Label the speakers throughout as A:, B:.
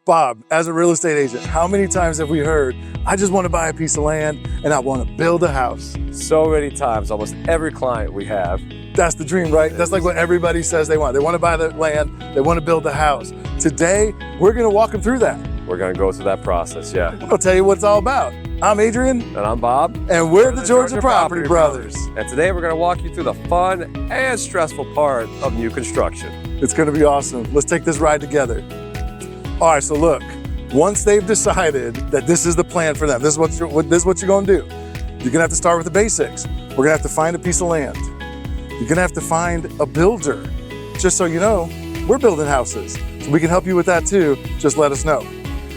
A: Bob, as a real estate agent, how many times have we heard, I just want to buy a piece of land and I want to build a house?
B: So many times, almost every client we have.
A: That's the dream, right? That's like what everybody says they want. They want to buy the land, they want to build the house. Today, we're going to walk them through that.
B: We're going to go through that process, yeah.
A: I'll tell you what it's all about. I'm Adrian.
B: And I'm Bob.
A: And we're the Georgia Property Brothers.
B: And today we're going to walk you through the fun and stressful part of new construction.
A: It's going to be awesome. Let's take this ride together. All right, so look, once they've decided that this is the plan for them, this is what you're going to do. You're going to have to start with the basics. We're going to have to find a piece of land. You're going to have to find a builder. Just so you know, we're building houses. So we can help you with that too. Just let us know.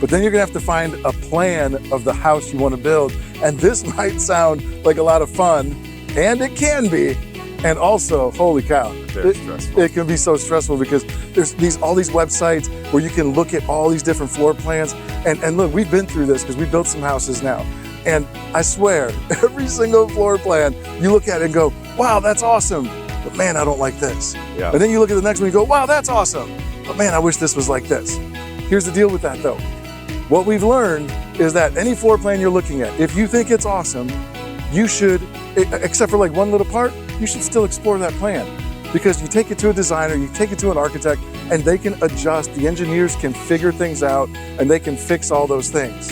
A: But then you're going to have to find a plan of the house you want to build. And this might sound like a lot of fun, and it can be. And also, holy cow, it can be so stressful because there's all these websites where you can look at all these different floor plans. And look, we've been through this because we built some houses now. And I swear, every single floor plan, you look at it and go, wow, that's awesome. But man, I don't like this.
B: Yeah.
A: And then you look at the next one and you go, wow, that's awesome. But man, I wish this was like this. Here's the deal with that though. What we've learned is that any floor plan you're looking at, if you think it's awesome, you should, except for like one little part, you should still explore that plan. Because you take it to a designer, you take it to an architect, and they can adjust. The engineers can figure things out, and they can fix all those things.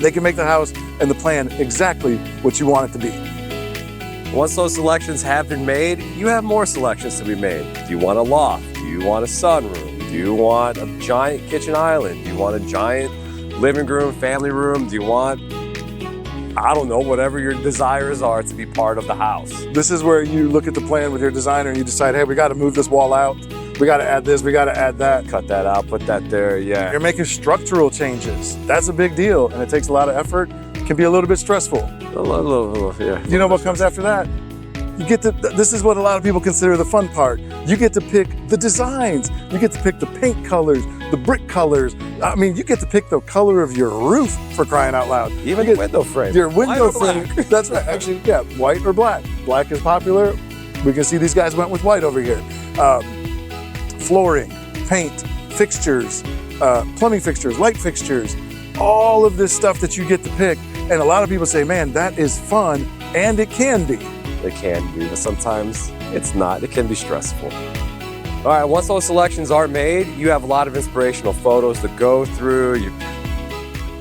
A: They can make the house and the plan exactly what you want it to be.
B: Once those selections have been made, you have more selections to be made. Do you want a loft? Do you want a sunroom? Do you want a giant kitchen island? Do you want a giant living room, family room? Do you want, I don't know, whatever your desires are to be part of the house?
A: This is where you look at the plan with your designer and you decide, hey, we got to move this wall out. We got to add this, we got to add that.
B: Cut that out, put that there, yeah.
A: You're making structural changes. That's a big deal, and it takes a lot of effort. It can be a little bit stressful.
B: A little, yeah.
A: You know what comes after that? You get to, this is what a lot of people consider the fun part. You get to pick the designs. You get to pick the paint colors, the brick colors. I mean, you get to pick the color of your roof, for crying out loud.
B: Even your window frame.
A: Your window frame. That's right. Actually, yeah, white or black. Black is popular. We can see these guys went with white over here. Flooring, paint, fixtures, plumbing fixtures, light fixtures, all of this stuff that you get to pick. And a lot of people say, man, that is fun, and it can be.
B: It can be, but sometimes it's not. It can be stressful. All right, once those selections are made, you have a lot of inspirational photos to go through.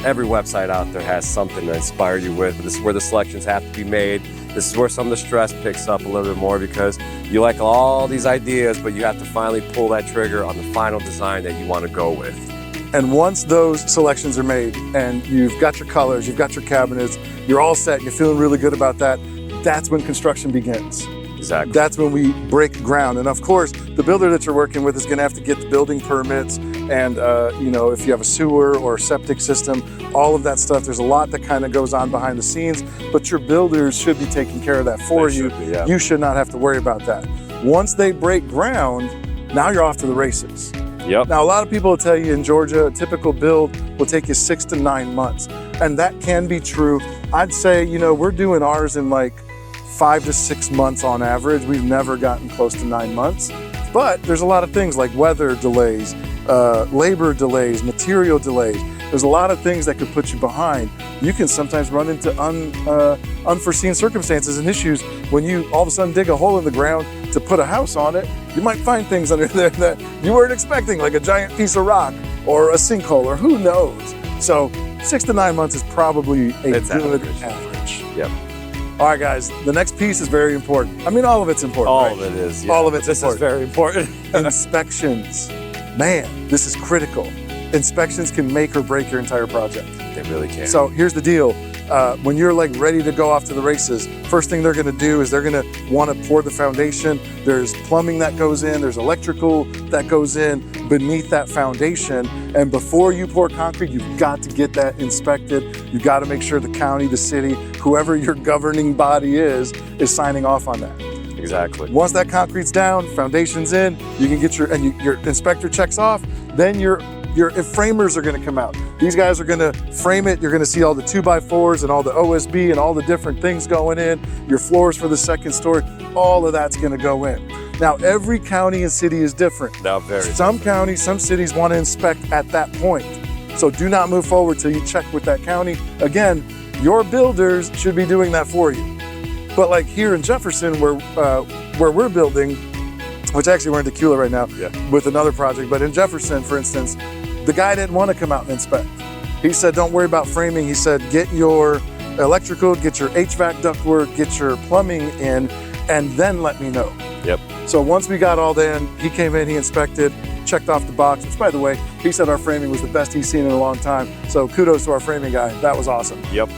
B: Every website out there has something to inspire you with, but this is where the selections have to be made. This is where some of the stress picks up a little bit more because you like all these ideas, but you have to finally pull that trigger on the final design that you want to go with.
A: And once those selections are made and you've got your colors, you've got your cabinets, you're all set, you're feeling really good about that, that's when construction begins.
B: Exactly.
A: That's when we break ground. And of course, the builder that you're working with is going to have to get the building permits and, you know, if you have a sewer or septic system, all of that stuff. There's a lot that kind of goes on behind the scenes, but your builders should be taking care of that for you.
B: Yeah.
A: You should not have to worry about that. Once they break ground, now you're off to the races.
B: Yep.
A: Now, a lot of people will tell you in Georgia, a typical build will take you 6 to 9 months. And that can be true. I'd say, you know, we're doing ours in like 5 to 6 months on average. We've never gotten close to 9 months. But there's a lot of things like weather delays, labor delays, material delays. There's a lot of things that could put you behind. You can sometimes run into unforeseen circumstances and issues when you all of a sudden dig a hole in the ground to put a house on it. You might find things under there that you weren't expecting, like a giant piece of rock or a sinkhole or who knows. So 6 to 9 months is probably a good average.
B: Yep.
A: All right, guys, the next piece is very important. I mean, all of it's important,
B: All
A: right?
B: of it is, yeah.
A: All of it's
B: This
A: important.
B: is very important.
A: Inspections. Man, this is critical. Inspections can make or break your entire project.
B: They really can.
A: So here's the deal. When you're like ready to go off to the races, first thing they're gonna do is they're gonna wanna pour the foundation. There's plumbing that goes in, there's electrical that goes in beneath that foundation. And before you pour concrete, you've got to get that inspected. You've got to make sure the county, the city, whoever your governing body is signing off on that.
B: Exactly.
A: Once that concrete's down, foundation's in, you can get your inspector checks off, then your framers are gonna come out. These guys are gonna frame it. You're gonna see all the 2x4s and all the OSB and all the different things going in, your floors for the second story, all of that's gonna go in. Now, every county and city is different.
B: Now, very
A: Some counties, some cities want to inspect at that point. So do not move forward till you check with that county. Again, your builders should be doing that for you. But like here in Jefferson, where we're building, which actually we're in Keller right now with another project, but in Jefferson, for instance, the guy didn't want to come out and inspect. He said, don't worry about framing. He said, get your electrical, get your HVAC ductwork, get your plumbing in, and then let me know.
B: Yep.
A: So once we got all that in, he came in, he inspected, checked off the box, which by the way, he said our framing was the best he's seen in a long time. So kudos to our framing guy. That was awesome.
B: Yep.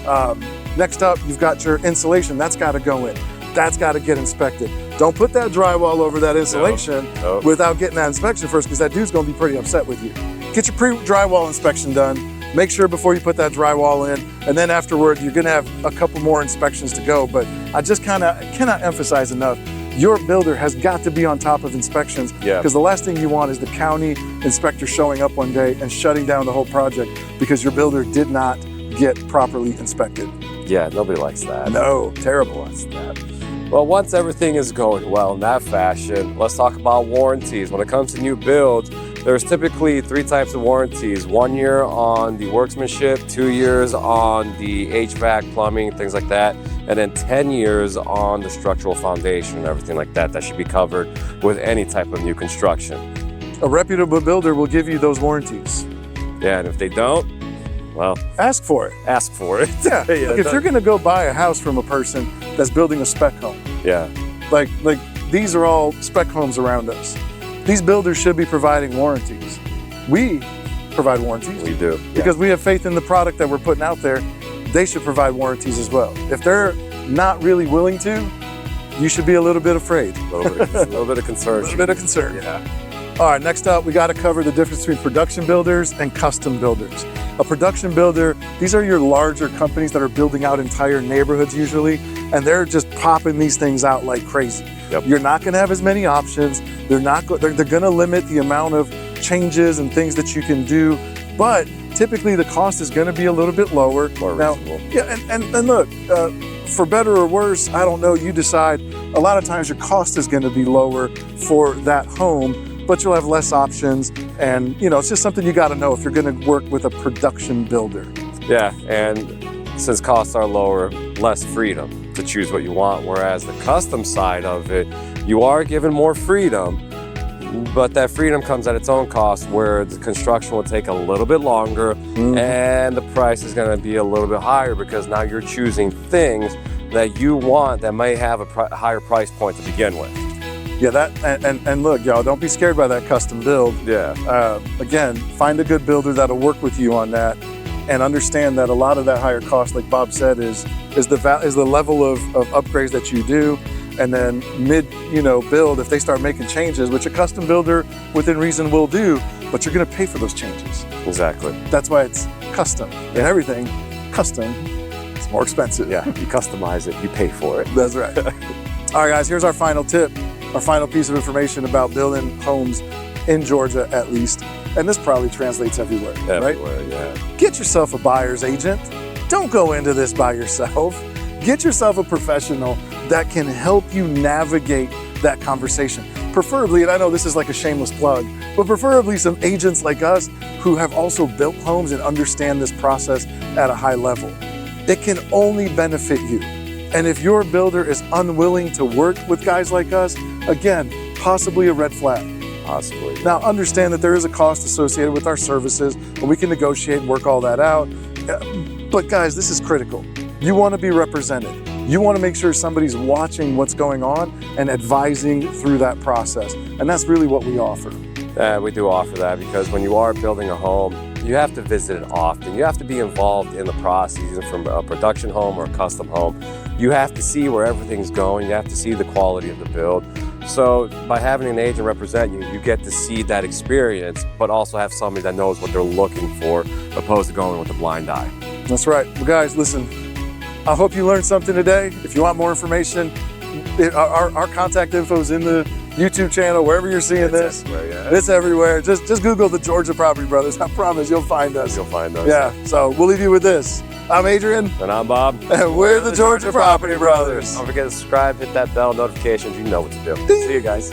A: Next up, you've got your insulation. That's got to go in. That's got to get inspected. Don't put that drywall over that insulation without getting that inspection first, because that dude's going to be pretty upset with you. Get your pre-drywall inspection done. Make sure before you put that drywall in, and then afterward, you're going to have a couple more inspections to go. But I just cannot emphasize enough, your builder has got to be on top of inspections, because the last thing you want is the county inspector showing up one day and shutting down the whole project because your builder did not get properly inspected.
B: Yeah, nobody likes that.
A: No, terrible.
B: Likes that. Well, once everything is going well in that fashion, let's talk about warranties. When it comes to new builds, there's typically 3 types of warranties. 1 year on the workmanship, 2 years on the HVAC, plumbing, things like that, and then 10 years on the structural foundation and everything like that. That should be covered with any type of new construction.
A: A reputable builder will give you those warranties.
B: Yeah, and if they don't, well,
A: ask for it.
B: Ask for it.
A: Yeah. Look, if you're going to go buy a house from a person that's building a spec home, like these are all spec homes around us. These builders should be providing warranties. We provide warranties.
B: We do.
A: Because we have faith in the product that we're putting out there. They should provide warranties as well. If they're not really willing to, you should be a little bit afraid.
B: A little bit of concern.
A: A little bit of concern.
B: Yeah.
A: All right, next up, we got to cover the difference between production builders and custom builders. A production builder, these are your larger companies that are building out entire neighborhoods usually, and they're just popping these things out like crazy.
B: Yep.
A: You're not going to have as many options. They're going to limit the amount of changes and things that you can do, but typically the cost is going to be a little bit lower.
B: More reasonable.
A: Yeah, and look, for better or worse, I don't know, you decide. A lot of times your cost is going to be lower for that home, but you'll have less options, and it's just something you got to know if you're going to work with a production builder.
B: Yeah, and since costs are lower, less freedom to choose what you want, whereas the custom side of it, you are given more freedom, but that freedom comes at its own cost, where the construction will take a little bit longer and the price is going to be a little bit higher, because now you're choosing things that you want that may have a higher price point to begin with.
A: Yeah, and look, y'all, don't be scared by that custom build.
B: Yeah.
A: Again, find a good builder that'll work with you on that, and understand that a lot of that higher cost, like Bob said, is the level of upgrades that you do, and then mid build, if they start making changes, which a custom builder within reason will do, but you're going to pay for those changes.
B: Exactly.
A: That's why it's custom, and everything custom is more expensive.
B: Yeah, you customize it, you pay for it.
A: That's right. All right, guys, here's our final tip. Our final piece of information about building homes in Georgia, at least, and this probably translates everywhere, right?
B: Yeah.
A: Get yourself a buyer's agent. Don't go into this by yourself. Get yourself a professional that can help you navigate that conversation. Preferably, and I know this is like a shameless plug, but preferably some agents like us who have also built homes and understand this process at a high level. It can only benefit you. And if your builder is unwilling to work with guys like us, again, possibly a red flag.
B: Possibly.
A: Now, understand that there is a cost associated with our services, and we can negotiate and work all that out. But guys, this is critical. You want to be represented. You want to make sure somebody's watching what's going on and advising through that process. And that's really what we offer.
B: We do offer that, because when you are building a home, you have to visit it often. You have to be involved in the process, either from a production home or a custom home. You have to see where everything's going. You have to see the quality of the build. So by having an agent represent you, you get to see that experience, but also have somebody that knows what they're looking for, opposed to going with a blind eye.
A: That's right. Well, guys, listen, I hope you learned something today. If you want more information, our contact info is in the YouTube channel, wherever you're seeing this. It's everywhere. Just Google the Georgia Property Brothers. I promise you'll find us.
B: You'll find us.
A: Yeah, so we'll leave you with this. I'm Adrian.
B: And I'm Bob.
A: And we're the Georgia Property Brothers.
B: Don't forget to subscribe, hit that bell, notifications. You know what to do. See you guys.